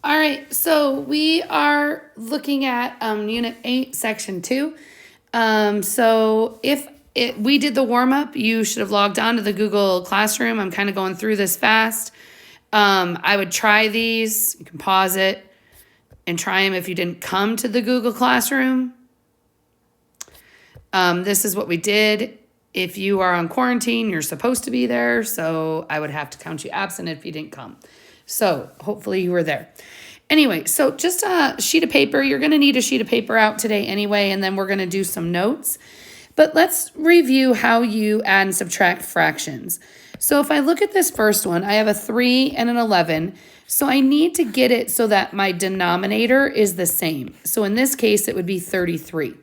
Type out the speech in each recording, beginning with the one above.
All right, so we are looking at Unit 8, Section 2. So if we did the warm-up, you should have logged on to the Google Classroom. I'm kind of going through this fast. I would try these. You can pause it and try them if you didn't come to the Google Classroom. This is what we did. If you are on quarantine, you're supposed to be there, so I would have to count you absent if you didn't come. So hopefully you were there. Anyway, so just a sheet of paper. You're going to need a sheet of paper out today anyway, and then we're going to do some notes. But let's review how you add and subtract fractions. So if I look at this first one, I have a 3 and an 11. So I need to get it so that my denominator is the same. So in this case, it would be 33.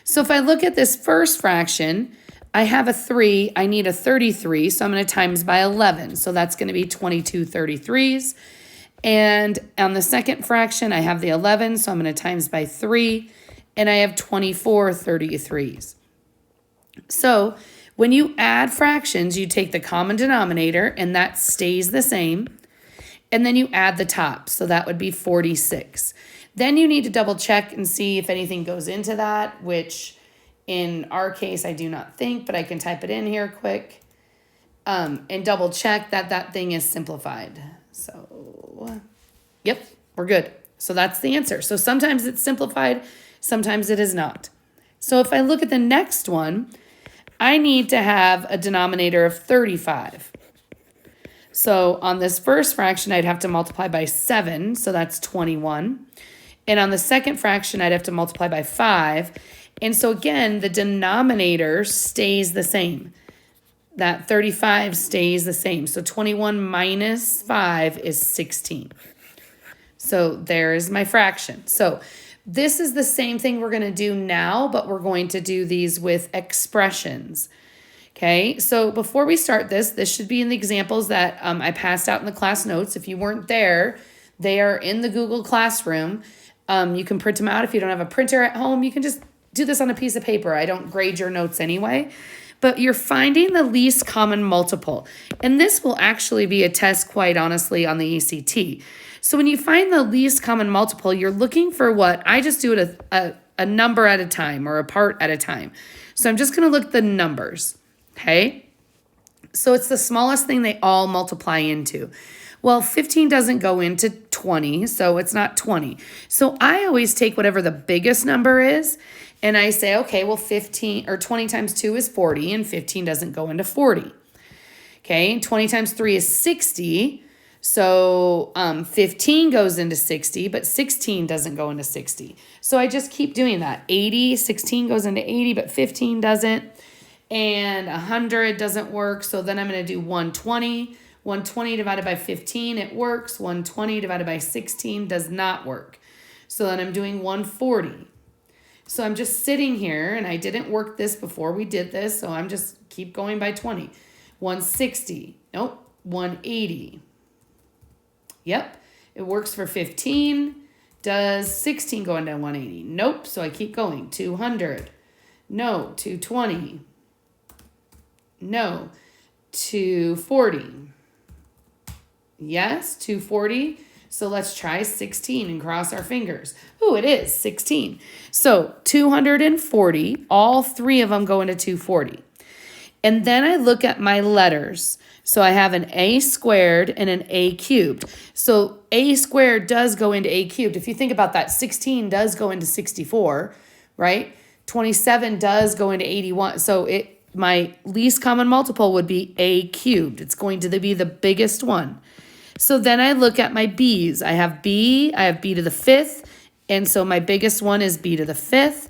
So if I look at this first fraction, I have a 3, I need a 33, so I'm going to times by 11. So that's going to be 22 33s. And on the second fraction, I have the 11, so I'm going to times by 3, and I have 24 33s. So when you add fractions, you take the common denominator, and that stays the same, and then you add the top, so that would be 46. Then you need to double check and see if anything goes into that, which in our case, I do not think, but I can type it in here quick and double check that that thing is simplified. So, yep, we're good. So that's the answer. So sometimes it's simplified, sometimes it is not. So if I look at the next one, I need to have a denominator of 35. So on this first fraction, I'd have to multiply by 7, so that's 21. And on the second fraction, I'd have to multiply by 5. And so again, the denominator stays the same. That 35 stays the same. So 21 minus 5 is 16. So there is my fraction. So this is the same thing we're going to do now, but we're going to do these with expressions. Okay, so before we start this should be in the examples that I passed out in the class notes. If you weren't there, they are in the Google Classroom. You can print them out. If you don't have a printer at home, you can just do this on a piece of paper. I don't grade your notes anyway. But you're finding the least common multiple. And this will actually be a test, quite honestly, on the ACT. So when you find the least common multiple, you're looking for what? I just do it a number at a time or a part at a time. So I'm just going to look at the numbers, okay? So it's the smallest thing they all multiply into. Well, 15 doesn't go into 20, so it's not 20. So I always take whatever the biggest number is, and I say, okay, well, 15 or 20 times 2 is 40, and 15 doesn't go into 40. Okay, 20 times 3 is 60, so 15 goes into 60, but 16 doesn't go into 60. So I just keep doing that. 80, 16 goes into 80, but 15 doesn't, and 100 doesn't work, so then I'm going to do 120. 120 divided by 15, it works. 120 divided by 16 does not work. So then I'm doing 140. So I'm just sitting here, and I didn't work this before we did this, so I'm just keep going by 20. 160. Nope. 180. Yep. It works for 15. Does 16 go into 180? Nope. So I keep going. 200. No. 220. No. 240. Yes, 240. So let's try 16 and cross our fingers. Oh, it is 16. So 240, all three of them go into 240. And then I look at my letters. So I have an a squared and an a cubed. So a squared does go into a cubed. If you think about that, 16 does go into 64, right? 27 does go into 81. So my least common multiple would be a cubed. It's going to be the biggest one. So then I look at my b's. I have b to the 5th, and so my biggest one is b to the 5th.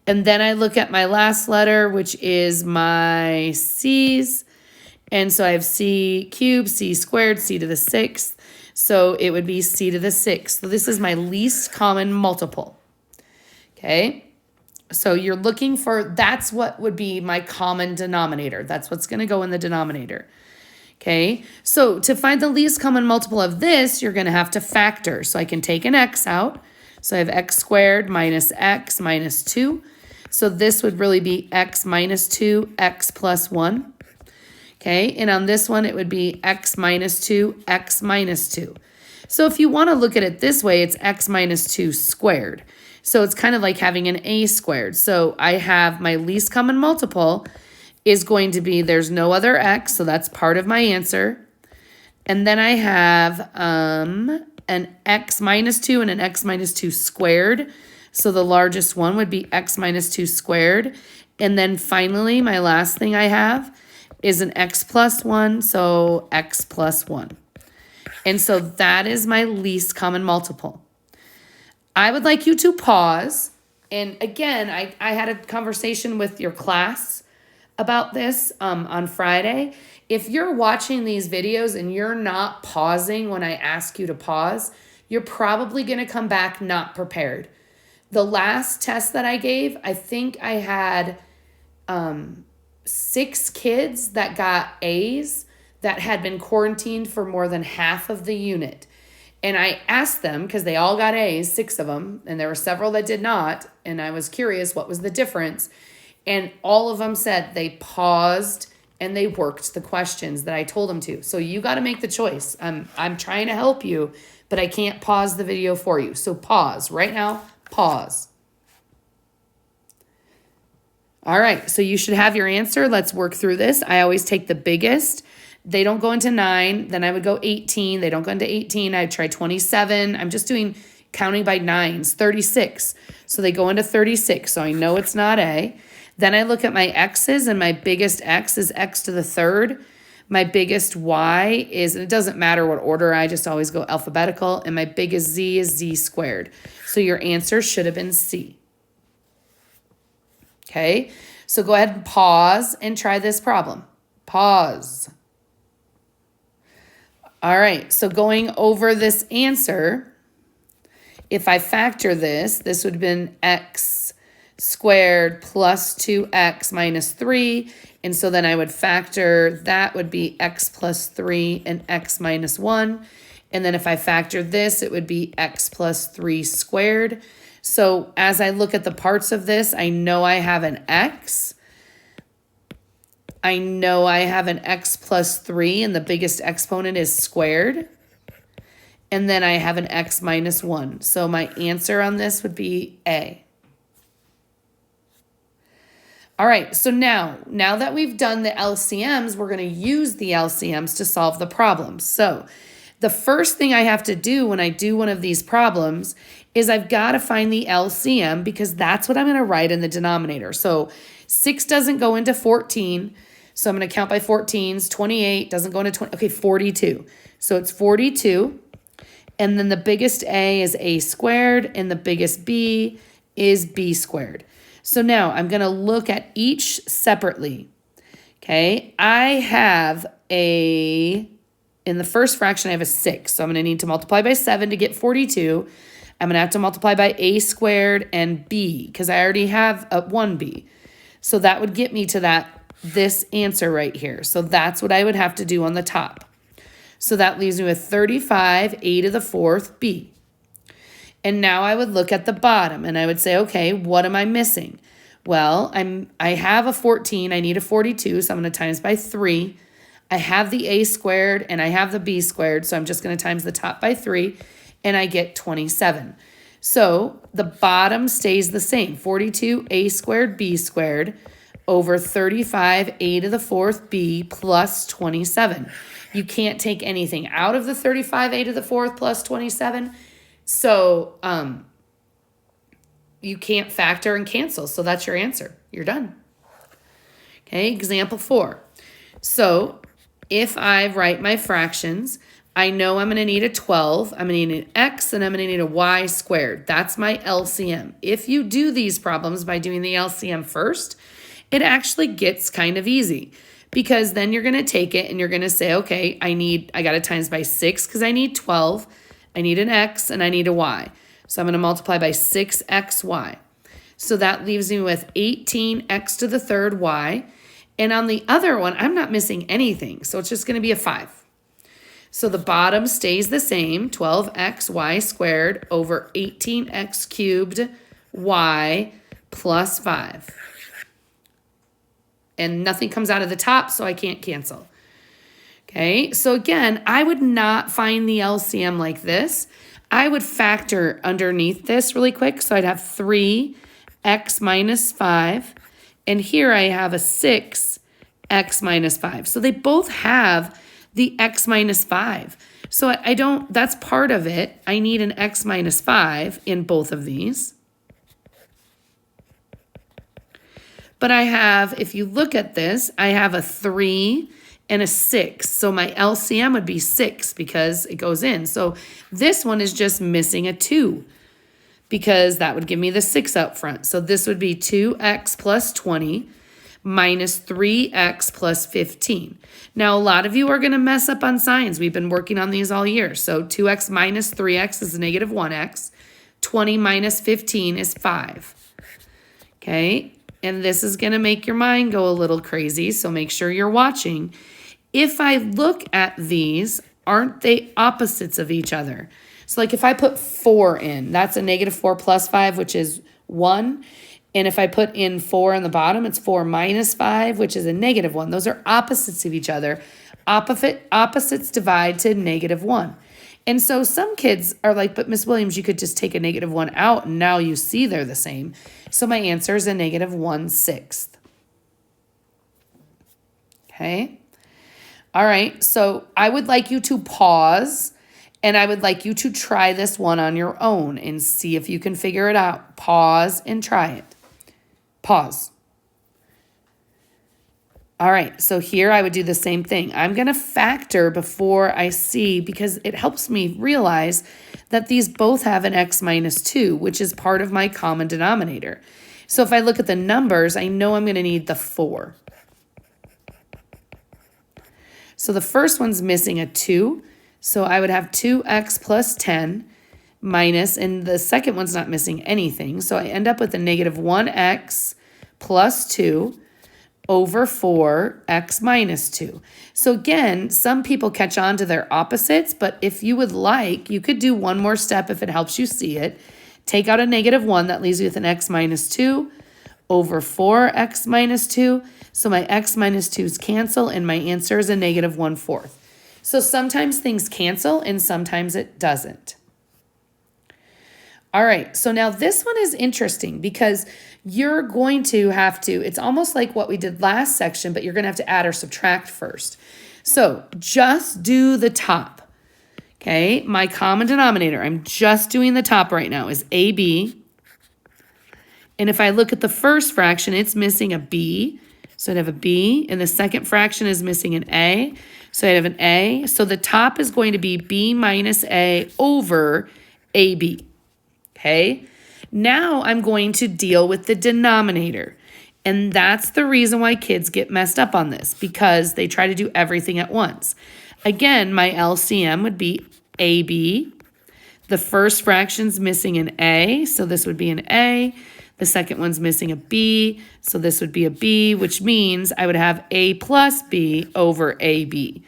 And then I look at my last letter, which is my c's, and so I have c cubed, c squared, c to the 6th. So it would be c to the 6th. So this is my least common multiple, okay? So you're looking for, that's what would be my common denominator. That's what's going to go in the denominator. Okay, so to find the least common multiple of this, you're going to have to factor. So I can take an x out. So I have x squared minus x minus 2. So this would really be x minus 2, x plus 1. Okay, and on this one, it would be x minus 2, x minus 2. So if you want to look at it this way, it's x minus 2 squared. So it's kind of like having an a squared. So I have my least common multiple is going to be, there's no other x, so that's part of my answer. And then I have an x minus 2 and an x minus 2 squared. So the largest one would be x minus 2 squared. And then finally, my last thing I have is an x plus 1, so x plus 1. And so that is my least common multiple. I would like you to pause. And again, I had a conversation with your class about this on Friday. If you're watching these videos and you're not pausing when I ask you to pause, you're probably going to come back not prepared. The last test that I gave, I think I had 6 kids that got A's that had been quarantined for more than half of the unit. And I asked them, because they all got A's, 6 of them, and there were several that did not, and I was curious what was the difference. And all of them said they paused and they worked the questions that I told them to. So you got to make the choice. I'm trying to help you, but I can't pause the video for you. So pause right now, pause. All right, so you should have your answer. Let's work through this. I always take the biggest. They don't go into 9. Then I would go 18. They don't go into 18. I'd try 27. I'm just doing counting by 9s, 36. So they go into 36. So I know it's not A. Then I look at my x's, and my biggest x is x to the third. My biggest y is, and it doesn't matter what order, I just always go alphabetical. And my biggest z is z squared. So your answer should have been C. Okay, so go ahead and pause and try this problem. Pause. All right, so going over this answer, if I factor this, this would have been x squared plus 2x minus 3. And so then I would factor, that would be x plus 3 and x minus 1. And then if I factor this, it would be x plus 3 squared. So as I look at the parts of this, I know I have an x. I know I have an x plus 3, and the biggest exponent is squared. And then I have an x minus 1. So my answer on this would be A. All right, so now that we've done the LCMs, we're going to use the LCMs to solve the problem. So the first thing I have to do when I do one of these problems is I've got to find the LCM, because that's what I'm going to write in the denominator. So 6 doesn't go into 14, so I'm going to count by 14s. 28 doesn't go into 20. Okay, 42. So it's 42, and then the biggest A is A squared, and the biggest B is B squared. So now I'm going to look at each separately. Okay, I have in the first fraction, I have a 6. So I'm going to need to multiply by 7 to get 42. I'm going to have to multiply by A squared and B, because I already have a 1B. So that would get me to this answer right here. So that's what I would have to do on the top. So that leaves me with 35, A to the 4th, B. And now I would look at the bottom and I would say, okay, what am I missing? Well, I have a 14, I need a 42, so I'm going to times by 3. I have the A squared and I have the B squared, so I'm just going to times the top by 3, and I get 27. So the bottom stays the same, 42 A squared B squared over 35 A to the 4th B plus 27. You can't take anything out of the 35 A to the 4th plus 27. So you can't factor and cancel. So that's your answer. You're done. Okay, example 4. So if I write my fractions, I know I'm going to need a 12, I'm going to need an x, and I'm going to need a y squared. That's my LCM. If you do these problems by doing the LCM first, it actually gets kind of easy, because then you're going to take it and you're going to say, okay, I got to times by 6 because I need 12. I need an x and I need a y. So I'm going to multiply by 6xy. So that leaves me with 18x to the 3rd y. And on the other one, I'm not missing anything. So it's just going to be a 5. So the bottom stays the same, 12xy squared over 18x cubed y plus 5. And nothing comes out of the top, so I can't cancel. Okay, so again, I would not find the LCM like this. I would factor underneath this really quick. So I'd have 3x minus 5. And here I have a 6x minus 5. So they both have the x minus 5. So I don't, that's part of it. I need an x minus 5 in both of these. But I have, if you look at this, I have a 3 and a 6. So my LCM would be 6 because it goes in. So this one is just missing a 2 because that would give me the 6 up front. So this would be 2x plus 20 minus 3x plus 15. Now, a lot of you are going to mess up on signs. We've been working on these all year. So 2x minus 3x is negative 1x. 20 minus 15 is 5. Okay, and this is going to make your mind go a little crazy, so make sure you're watching. If I look at these, aren't they opposites of each other? So like if I put 4 in, that's a negative 4 plus 5, which is 1. And if I put in 4 on the bottom, it's 4 minus 5, which is a negative 1. Those are opposites of each other. Opposites divide to negative 1. And so some kids are like, but Miss Williams, you could just take a negative 1 out, and now you see they're the same. So my answer is a negative 1/6. Okay. All right. So I would like you to pause, and I would like you to try this one on your own and see if you can figure it out. Pause and try it. Pause. All right, so here I would do the same thing. I'm going to factor before I see because it helps me realize that these both have an x minus 2, which is part of my common denominator. So if I look at the numbers, I know I'm going to need the 4. So the first one's missing a 2, so I would have 2x plus 10 minus, and the second one's not missing anything, so I end up with a negative 1x plus 2 over 4x minus 2. So again, some people catch on to their opposites, but if you would like, you could do one more step if it helps you see it. Take out a negative 1, that leaves you with an x minus 2 over 4x minus 2. So my x minus 2's cancel, and my answer is a negative 1/4. So sometimes things cancel, and sometimes it doesn't. All right, so now this one is interesting because you're going to have to, it's almost like what we did last section, but you're going to have to add or subtract first. So just do the top. Okay, my common denominator, I'm just doing the top right now, is AB. And if I look at the first fraction, it's missing a B. So I'd have a B, and the second fraction is missing an A. So I'd have an A. So the top is going to be B minus A over AB. Okay, now I'm going to deal with the denominator. And that's the reason why kids get messed up on this, because they try to do everything at once. Again, my LCM would be AB. The first fraction's missing an A, so this would be an A. The second one's missing a B, so this would be a B, which means I would have A plus B over AB.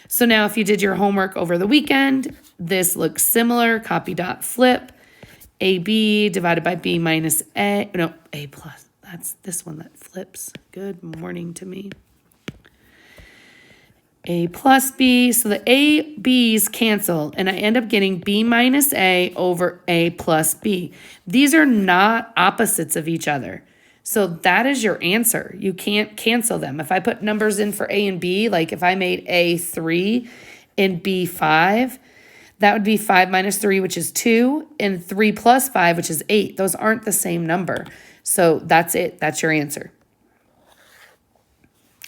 So now if you did your homework over the weekend, this looks similar, copy dot flip. AB divided by B minus A, no, A plus. That's this one that flips. Good morning to me. A plus B, so the A, B's cancel, and I end up getting B minus A over A plus B. These are not opposites of each other. So that is your answer. You can't cancel them. If I put numbers in for A and B, like if I made A 3 and B 5, that would be 5 minus 3, which is 2, and 3 plus 5, which is 8. Those aren't the same number. So that's it. That's your answer.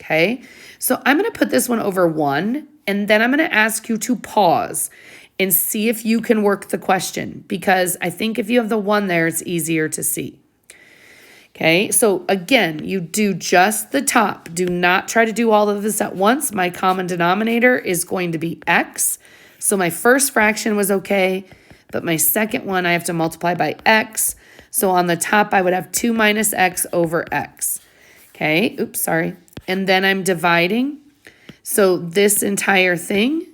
Okay, so I'm going to put this one over 1, and then I'm going to ask you to pause and see if you can work the question, because I think if you have the 1 there, it's easier to see. Okay, so again, you do just the top. Do not try to do all of this at once. My common denominator is going to be x. So my first fraction was okay, but my second one I have to multiply by x. So on the top, I would have 2 minus x over x. Okay, oops, sorry. And then I'm dividing. So this entire thing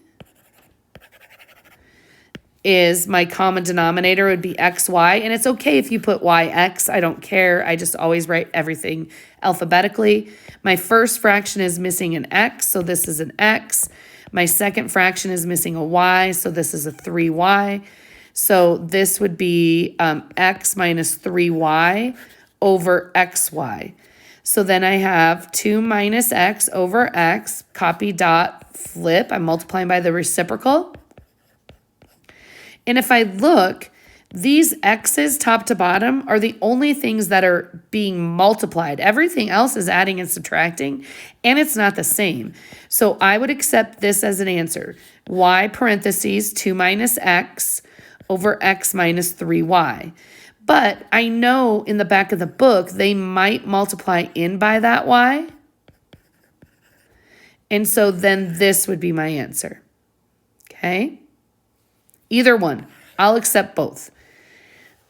is my common denominator would be xy. And it's okay if you put yx. I don't care. I just always write everything alphabetically. My first fraction is missing an x, so this is an x. My second fraction is missing a y, so this is a 3y. So this would be x minus 3y over xy. So then I have 2 minus x over x, copy, dot, flip. I'm multiplying by the reciprocal. And if I look, these x's top to bottom are the only things that are being multiplied. Everything else is adding and subtracting, and it's not the same. So I would accept this as an answer. Y parentheses 2 minus x over x minus 3y. But I know in the back of the book, they might multiply in by that y. And so then this would be my answer. Okay? Either one. I'll accept both.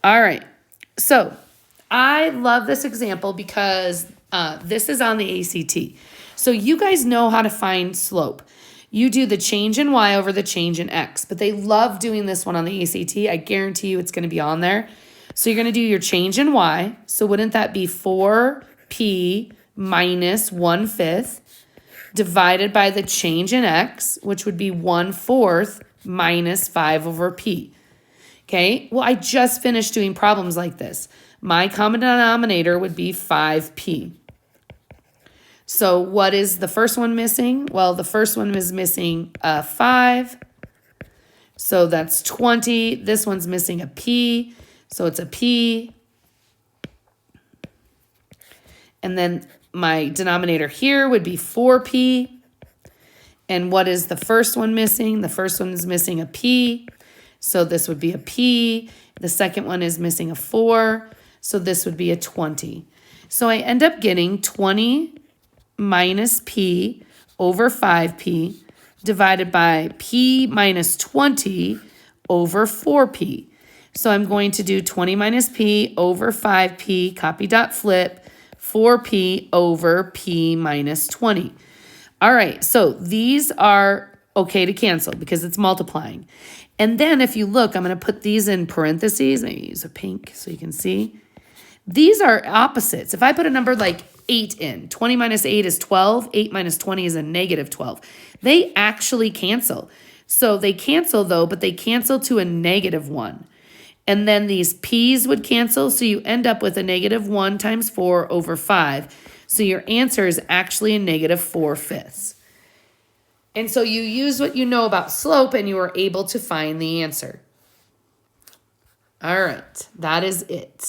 All right. So I love this example because this is on the ACT. So you guys know how to find slope. You do the change in y over the change in x, but they love doing this one on the ACT. I guarantee you it's going to be on there. So you're going to do your change in y. So wouldn't that be 4p minus 1/5 divided by the change in x, which would be 1/4 minus 5 over p. Okay, well, I just finished doing problems like this. My common denominator would be 5p. So what is the first one missing? Well, the first one is missing a 5. So that's 20. This one's missing a p. So it's a p. And then my denominator here would be 4p. And what is the first one missing? The first one is missing a p. So this would be a p. The second one is missing a 4. So this would be a 20. So I end up getting 20 minus p over 5p divided by p minus 20 over 4p. So I'm going to do 20 minus p over 5p, copy, dot, flip, 4p over p minus 20. All right, so these are okay to cancel because it's multiplying. And then if you look, I'm going to put these in parentheses. Maybe use a pink so you can see. These are opposites. If I put a number like 8 in, 20 minus 8 is 12. 8 minus 20 is a negative 12. They actually cancel. So they cancel though, but they cancel to a negative 1. And then these p's would cancel, so you end up with a negative 1 times 4 over 5. So your answer is actually a negative 4/5. And so you use what you know about slope and you are able to find the answer. All right, that is it.